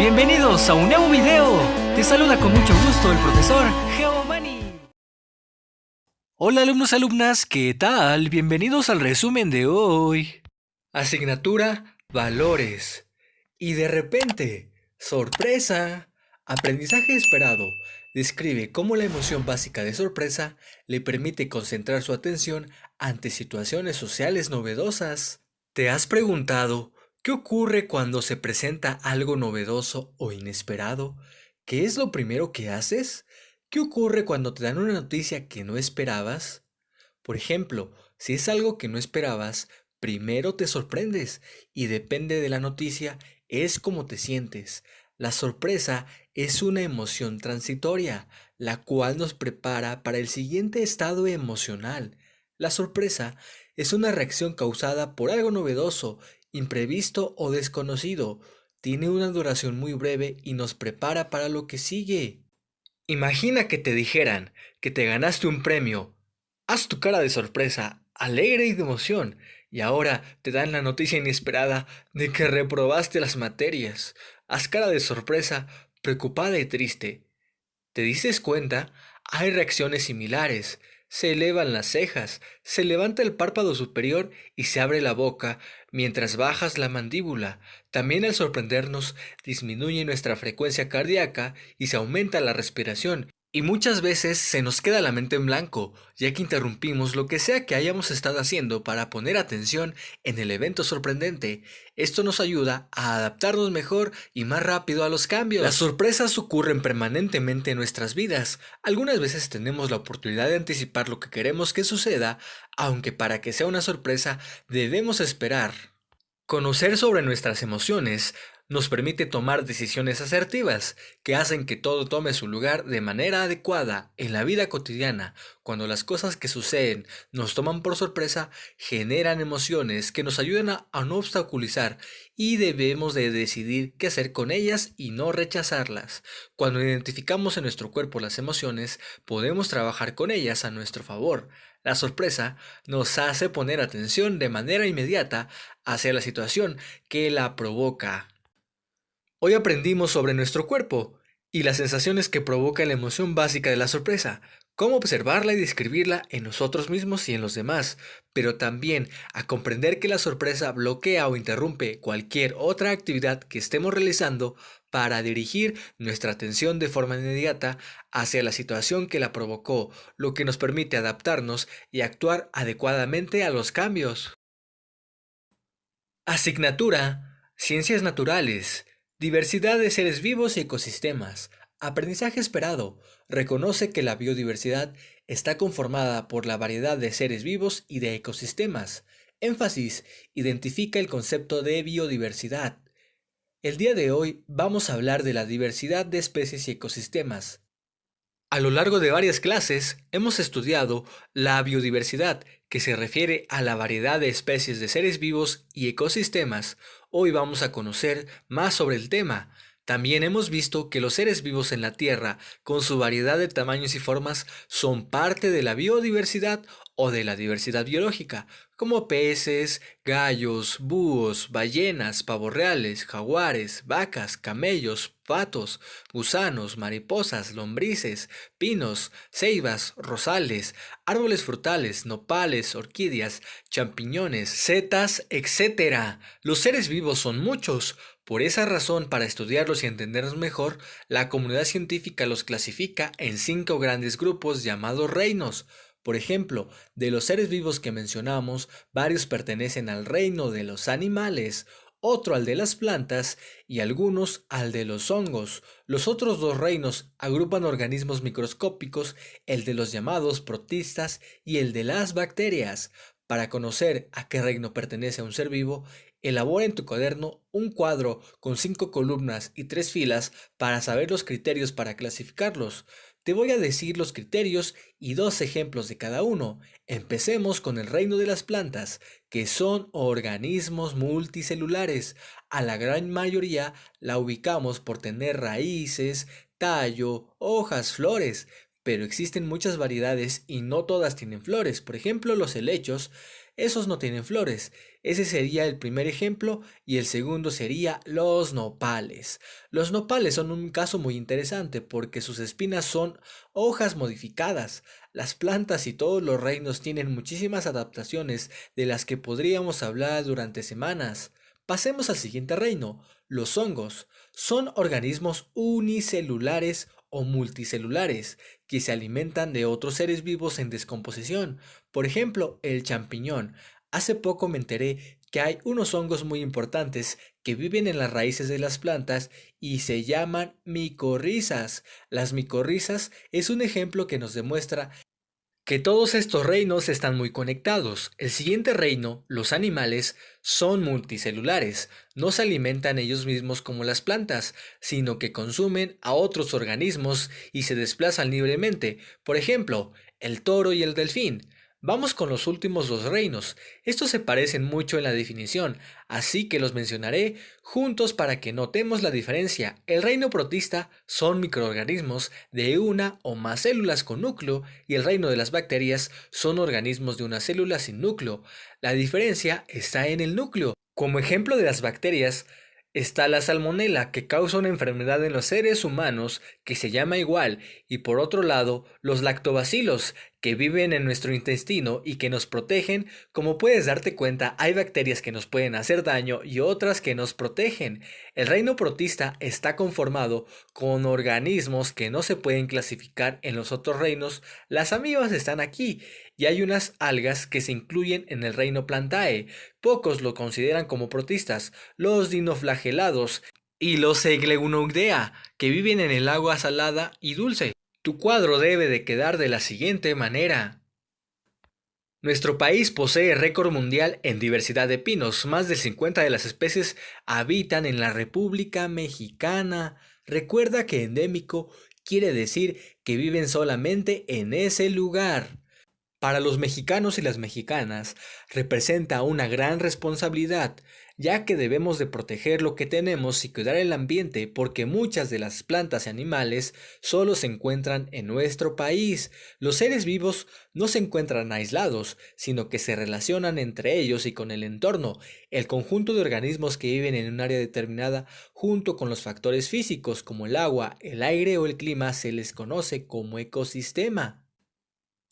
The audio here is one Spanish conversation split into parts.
Bienvenidos a un nuevo video. Te saluda con mucho gusto el profesor Geomani. Hola alumnos y alumnas, ¿qué tal? Bienvenidos al resumen de hoy. Asignatura Valores. Y de repente, sorpresa. Aprendizaje esperado. Describe cómo la emoción básica de sorpresa le permite concentrar su atención ante situaciones sociales novedosas. ¿Te has preguntado qué ocurre cuando se presenta algo novedoso o inesperado? ¿Qué es lo primero que haces? ¿Qué ocurre cuando te dan una noticia que no esperabas? Por ejemplo, si es algo que no esperabas, primero te sorprendes y depende de la noticia, es como te sientes. La sorpresa es una emoción transitoria, la cual nos prepara para el siguiente estado emocional. La sorpresa es una reacción causada por algo novedoso, imprevisto o desconocido. Tiene una duración muy breve y nos prepara para lo que sigue. Imagina que te dijeran que te ganaste un premio. Haz tu cara de sorpresa, alegre y de emoción, y ahora te dan la noticia inesperada de que reprobaste las materias. Haz cara de sorpresa, preocupada y triste. ¿Te dices cuenta? Hay reacciones similares. Se elevan las cejas, se levanta el párpado superior y se abre la boca mientras bajas la mandíbula. También al sorprendernos disminuye nuestra frecuencia cardíaca y se aumenta la respiración. Y muchas veces se nos queda la mente en blanco, ya que interrumpimos lo que sea que hayamos estado haciendo para poner atención en el evento sorprendente. Esto nos ayuda a adaptarnos mejor y más rápido a los cambios. Las sorpresas ocurren permanentemente en nuestras vidas. Algunas veces tenemos la oportunidad de anticipar lo que queremos que suceda, aunque para que sea una sorpresa debemos esperar. Conocer sobre nuestras emociones nos permite tomar decisiones asertivas que hacen que todo tome su lugar de manera adecuada en la vida cotidiana. Cuando las cosas que suceden nos toman por sorpresa, generan emociones que nos ayudan a no obstaculizar y debemos de decidir qué hacer con ellas y no rechazarlas. Cuando identificamos en nuestro cuerpo las emociones, podemos trabajar con ellas a nuestro favor. La sorpresa nos hace poner atención de manera inmediata hacia la situación que la provoca. Hoy aprendimos sobre nuestro cuerpo y las sensaciones que provoca la emoción básica de la sorpresa, cómo observarla y describirla en nosotros mismos y en los demás, pero también a comprender que la sorpresa bloquea o interrumpe cualquier otra actividad que estemos realizando para dirigir nuestra atención de forma inmediata hacia la situación que la provocó, lo que nos permite adaptarnos y actuar adecuadamente a los cambios. Asignatura: Ciencias Naturales. Diversidad de seres vivos y ecosistemas. Aprendizaje esperado. Reconoce que la biodiversidad está conformada por la variedad de seres vivos y de ecosistemas. Énfasis: identifica el concepto de biodiversidad. El día de hoy vamos a hablar de la diversidad de especies y ecosistemas. A lo largo de varias clases hemos estudiado la biodiversidad, que se refiere a la variedad de especies de seres vivos y ecosistemas. Hoy vamos a conocer más sobre el tema. También hemos visto que los seres vivos en la Tierra, con su variedad de tamaños y formas, son parte de la biodiversidad o de la diversidad biológica, como peces, gallos, búhos, ballenas, pavos reales, jaguares, vacas, camellos, patos, gusanos, mariposas, lombrices, pinos, ceibas, rosales, árboles frutales, nopales, orquídeas, champiñones, setas, etc. Los seres vivos son muchos. Por esa razón, para estudiarlos y entenderlos mejor, la comunidad científica los clasifica en 5 grandes grupos llamados reinos. Por ejemplo, de los seres vivos que mencionamos, varios pertenecen al reino de los animales, otro al de las plantas y algunos al de los hongos. Los otros 2 reinos agrupan organismos microscópicos, el de los llamados protistas y el de las bacterias. Para conocer a qué reino pertenece a un ser vivo, elabora en tu cuaderno un cuadro con 5 columnas y 3 filas para saber los criterios para clasificarlos. Te voy a decir los criterios y 2 ejemplos de cada uno. Empecemos con el reino de las plantas, que son organismos multicelulares. A la gran mayoría la ubicamos por tener raíces, tallo, hojas, flores, pero existen muchas variedades y no todas tienen flores. Por ejemplo, los helechos, esos no tienen flores. Ese sería el primer ejemplo y el segundo sería los nopales. Los nopales son un caso muy interesante porque sus espinas son hojas modificadas. Las plantas y todos los reinos tienen muchísimas adaptaciones de las que podríamos hablar durante semanas. Pasemos al siguiente reino. Los hongos son organismos unicelulares o multicelulares que se alimentan de otros seres vivos en descomposición. Por ejemplo, el champiñón. Hace poco me enteré que hay unos hongos muy importantes que viven en las raíces de las plantas y se llaman micorrizas. Las micorrizas es un ejemplo que nos demuestra que todos estos reinos están muy conectados. El siguiente reino, los animales, son multicelulares. No se alimentan ellos mismos como las plantas, sino que consumen a otros organismos y se desplazan libremente. Por ejemplo, el toro y el delfín. Vamos con los últimos dos reinos. Estos se parecen mucho en la definición, así que los mencionaré juntos para que notemos la diferencia. El reino protista son microorganismos de una o más células con núcleo y el reino de las bacterias son organismos de una célula sin núcleo. La diferencia está en el núcleo. Como ejemplo de las bacterias, está la salmonela, que causa una enfermedad en los seres humanos que se llama igual, y por otro lado, los lactobacilos, que viven en nuestro intestino y que nos protegen. Como puedes darte cuenta, hay bacterias que nos pueden hacer daño y otras que nos protegen. El reino protista está conformado con organismos que no se pueden clasificar en los otros reinos. Las amibas están aquí y hay unas algas que se incluyen en el reino Plantae. Pocos lo consideran como protistas. Los dinoflagelados y los Eglegonodea, que viven en el agua salada y dulce. Tu cuadro debe de quedar de la siguiente manera. Nuestro país posee récord mundial en diversidad de pinos. Más del 50 de las especies habitan en la República Mexicana. Recuerda que endémico quiere decir que viven solamente en ese lugar. Para los mexicanos y las mexicanas representa una gran responsabilidad, ya que debemos de proteger lo que tenemos y cuidar el ambiente porque muchas de las plantas y animales solo se encuentran en nuestro país. Los seres vivos no se encuentran aislados, sino que se relacionan entre ellos y con el entorno. El conjunto de organismos que viven en un área determinada junto con los factores físicos como el agua, el aire o el clima se les conoce como ecosistema.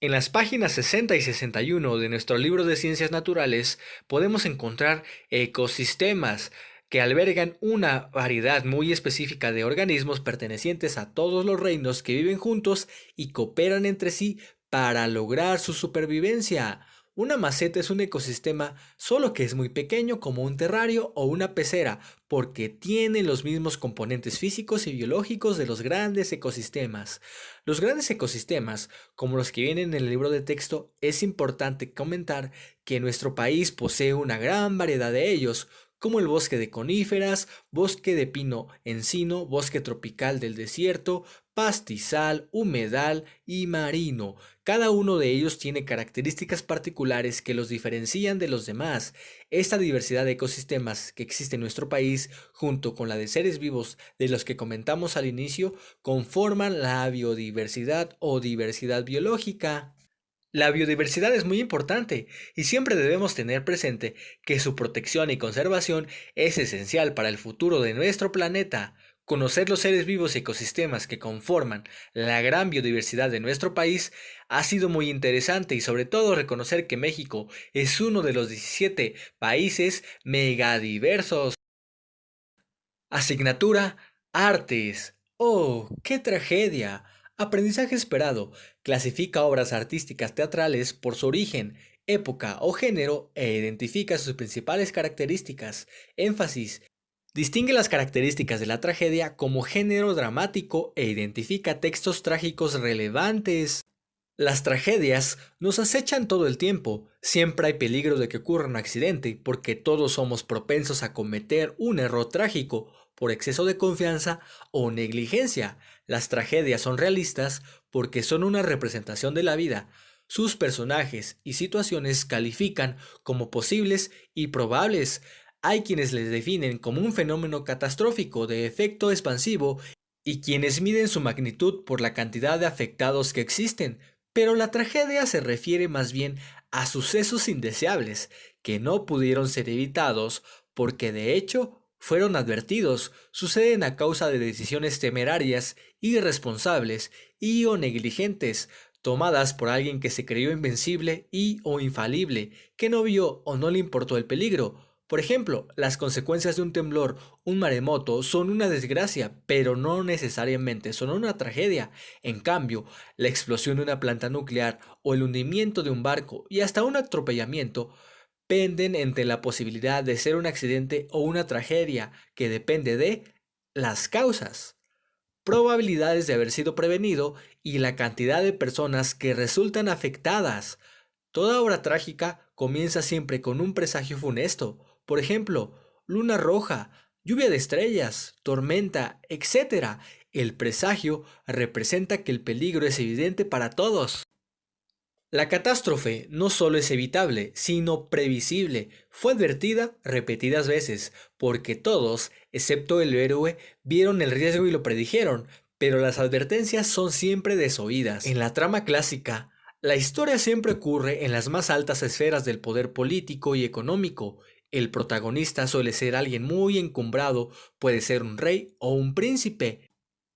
En las páginas 60 y 61 de nuestro libro de Ciencias Naturales podemos encontrar ecosistemas que albergan una variedad muy específica de organismos pertenecientes a todos los reinos que viven juntos y cooperan entre sí para lograr su supervivencia. Una maceta es un ecosistema solo que es muy pequeño como un terrario o una pecera porque tiene los mismos componentes físicos y biológicos de los grandes ecosistemas. Los grandes ecosistemas, como los que vienen en el libro de texto, es importante comentar que nuestro país posee una gran variedad de ellos, como el bosque de coníferas, bosque de pino encino, bosque tropical del desierto, pastizal, humedal y marino. Cada uno de ellos tiene características particulares que los diferencian de los demás. Esta diversidad de ecosistemas que existe en nuestro país, junto con la de seres vivos de los que comentamos al inicio, conforman la biodiversidad o diversidad biológica. La biodiversidad es muy importante y siempre debemos tener presente que su protección y conservación es esencial para el futuro de nuestro planeta. Conocer los seres vivos y ecosistemas que conforman la gran biodiversidad de nuestro país ha sido muy interesante y sobre todo reconocer que México es uno de los 17 países megadiversos. Asignatura Artes. ¡Oh, qué tragedia! Aprendizaje esperado. Clasifica obras artísticas teatrales por su origen, época o género e identifica sus principales características. Énfasis. Distingue las características de la tragedia como género dramático e identifica textos trágicos relevantes. Las tragedias nos acechan todo el tiempo. Siempre hay peligro de que ocurra un accidente porque todos somos propensos a cometer un error trágico por exceso de confianza o negligencia. Las tragedias son realistas porque son una representación de la vida. Sus personajes y situaciones califican como posibles y probables. Hay quienes les definen como un fenómeno catastrófico de efecto expansivo y quienes miden su magnitud por la cantidad de afectados que existen, pero la tragedia se refiere más bien a sucesos indeseables que no pudieron ser evitados porque de hecho fueron advertidos, suceden a causa de decisiones temerarias, irresponsables y o negligentes, tomadas por alguien que se creyó invencible y o infalible, que no vio o no le importó el peligro. Por ejemplo, las consecuencias de un temblor, un maremoto, son una desgracia, pero no necesariamente son una tragedia. En cambio, la explosión de una planta nuclear o el hundimiento de un barco y hasta un atropellamiento penden entre la posibilidad de ser un accidente o una tragedia que depende de las causas, probabilidades de haber sido prevenido y la cantidad de personas que resultan afectadas. Toda obra trágica comienza siempre con un presagio funesto, por ejemplo, luna roja, lluvia de estrellas, tormenta, etc. El presagio representa que el peligro es evidente para todos. La catástrofe no solo es evitable, sino previsible. Fue advertida repetidas veces, porque todos, excepto el héroe, vieron el riesgo y lo predijeron, pero las advertencias son siempre desoídas. En la trama clásica, la historia siempre ocurre en las más altas esferas del poder político y económico. El protagonista suele ser alguien muy encumbrado, puede ser un rey o un príncipe,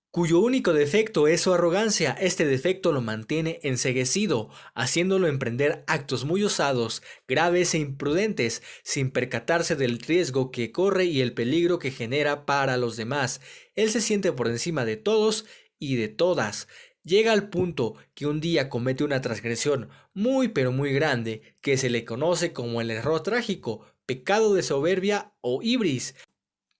cuyo único defecto es su arrogancia. Este defecto lo mantiene enceguecido, haciéndolo emprender actos muy osados, graves e imprudentes, sin percatarse del riesgo que corre y el peligro que genera para los demás. Él se siente por encima de todos y de todas. Llega al punto que un día comete una transgresión muy pero muy grande, que se le conoce como el error trágico, pecado de soberbia o ibris.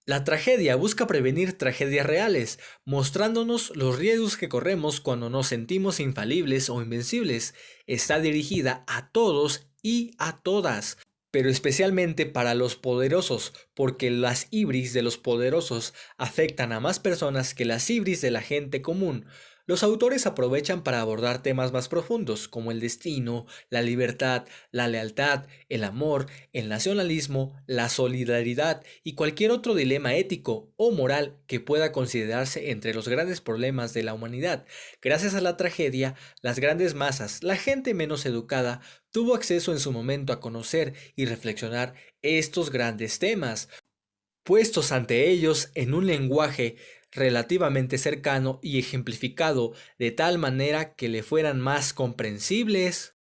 La tragedia busca prevenir tragedias reales, mostrándonos los riesgos que corremos cuando nos sentimos infalibles o invencibles. Está dirigida a todos y a todas, pero especialmente para los poderosos, porque las ibris de los poderosos afectan a más personas que las ibris de la gente común. Los autores aprovechan para abordar temas más profundos como el destino, la libertad, la lealtad, el amor, el nacionalismo, la solidaridad y cualquier otro dilema ético o moral que pueda considerarse entre los grandes problemas de la humanidad. Gracias a la tragedia, las grandes masas, la gente menos educada, tuvo acceso en su momento a conocer y reflexionar estos grandes temas, puestos ante ellos en un lenguaje relativamente cercano y ejemplificado de tal manera que le fueran más comprensibles.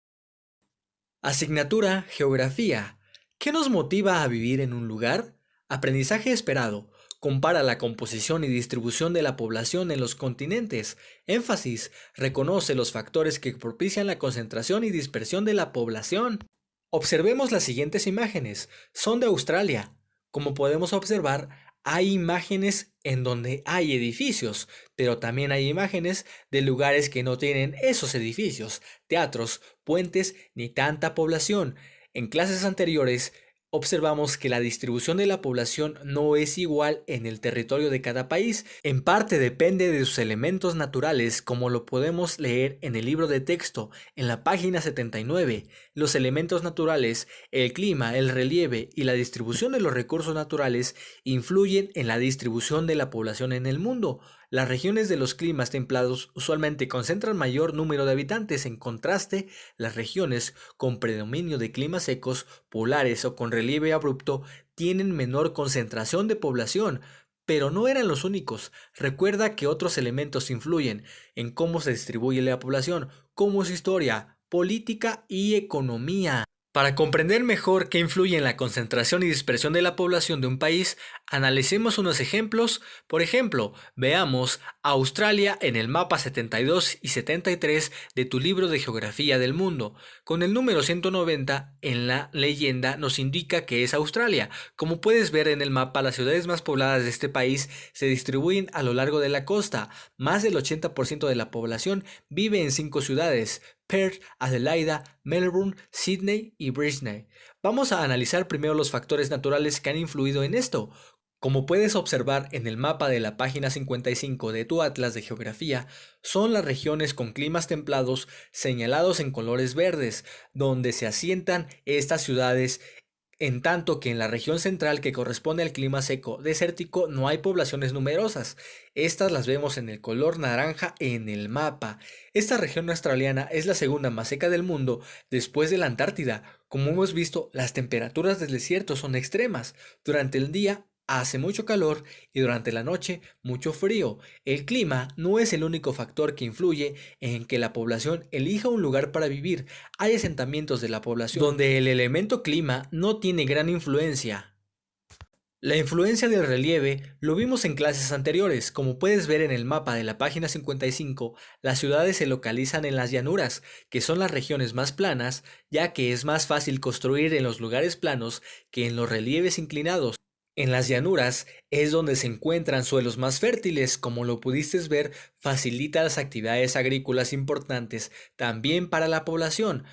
Asignatura Geografía. ¿Qué nos motiva a vivir en un lugar? Aprendizaje esperado. Compara la composición y distribución de la población en los continentes. Énfasis. Reconoce los factores que propician la concentración y dispersión de la población. Observemos las siguientes imágenes. Son de Australia. Como podemos observar, hay imágenes en donde hay edificios, pero también hay imágenes de lugares que no tienen esos edificios, teatros, puentes ni tanta población. En clases anteriores observamos que la distribución de la población no es igual en el territorio de cada país. En parte depende de sus elementos naturales, como lo podemos leer en el libro de texto, en la página 79. Los elementos naturales, el clima, el relieve y la distribución de los recursos naturales influyen en la distribución de la población en el mundo. Las regiones de los climas templados usualmente concentran mayor número de habitantes. En contraste, las regiones con predominio de climas secos, polares o con relieve abrupto tienen menor concentración de población. Pero no eran los únicos. Recuerda que otros elementos influyen en cómo se distribuye la población, como su historia, política y economía. Para comprender mejor qué influye en la concentración y dispersión de la población de un país, analicemos unos ejemplos. Por ejemplo, veamos a Australia en el mapa 72 y 73 de tu libro de Geografía del Mundo. Con el número 190 en la leyenda nos indica que es Australia. Como puedes ver en el mapa, las ciudades más pobladas de este país se distribuyen a lo largo de la costa. Más del 80% de la población vive en 5 ciudades: Perth, Adelaida, Melbourne, Sydney y Brisbane. Vamos a analizar primero los factores naturales que han influido en esto. Como puedes observar en el mapa de la página 55 de tu Atlas de Geografía, son las regiones con climas templados señalados en colores verdes, donde se asientan estas ciudades en tanto que en la región central que corresponde al clima seco desértico no hay poblaciones numerosas. Estas las vemos en el color naranja en el mapa. Esta región australiana es la segunda más seca del mundo después de la Antártida. Como hemos visto, las temperaturas del desierto son extremas. Durante el día hace mucho calor y durante la noche mucho frío. El clima no es el único factor que influye en que la población elija un lugar para vivir. Hay asentamientos de la población donde el elemento clima no tiene gran influencia. La influencia del relieve lo vimos en clases anteriores. Como puedes ver en el mapa de la página 55, las ciudades se localizan en las llanuras, que son las regiones más planas, ya que es más fácil construir en los lugares planos que en los relieves inclinados. En las llanuras es donde se encuentran suelos más fértiles, como lo pudiste ver, facilita las actividades agrícolas importantes también para la población.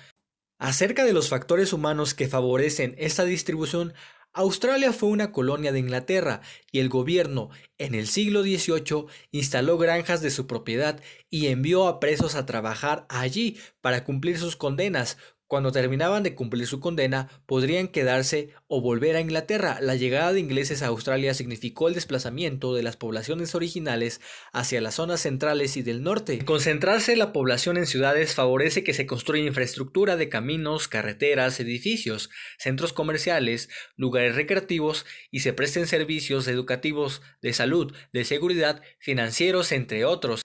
Acerca de los factores humanos que favorecen esta distribución, Australia fue una colonia de Inglaterra y el gobierno en el siglo XVIII instaló granjas de su propiedad y envió a presos a trabajar allí para cumplir sus condenas. Cuando terminaban de cumplir su condena, podrían quedarse o volver a Inglaterra. La llegada de ingleses a Australia significó el desplazamiento de las poblaciones originales hacia las zonas centrales y del norte. Concentrarse la población en ciudades favorece que se construya infraestructura de caminos, carreteras, edificios, centros comerciales, lugares recreativos y se presten servicios educativos, de salud, de seguridad, financieros, entre otros.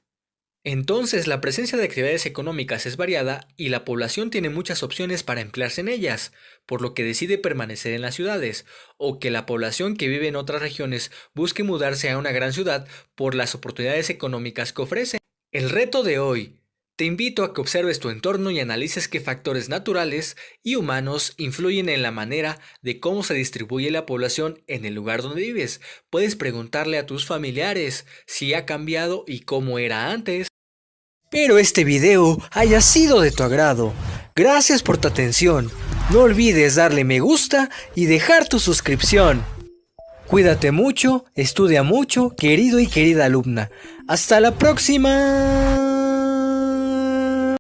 Entonces, la presencia de actividades económicas es variada y la población tiene muchas opciones para emplearse en ellas, por lo que decide permanecer en las ciudades, o que la población que vive en otras regiones busque mudarse a una gran ciudad por las oportunidades económicas que ofrece. El reto de hoy. Te invito a que observes tu entorno y analices qué factores naturales y humanos influyen en la manera de cómo se distribuye la población en el lugar donde vives. Puedes preguntarle a tus familiares si ha cambiado y cómo era antes. Espero este video haya sido de tu agrado. Gracias por tu atención. No olvides darle me gusta y dejar tu suscripción. Cuídate mucho, estudia mucho, querido y querida alumna. ¡Hasta la próxima!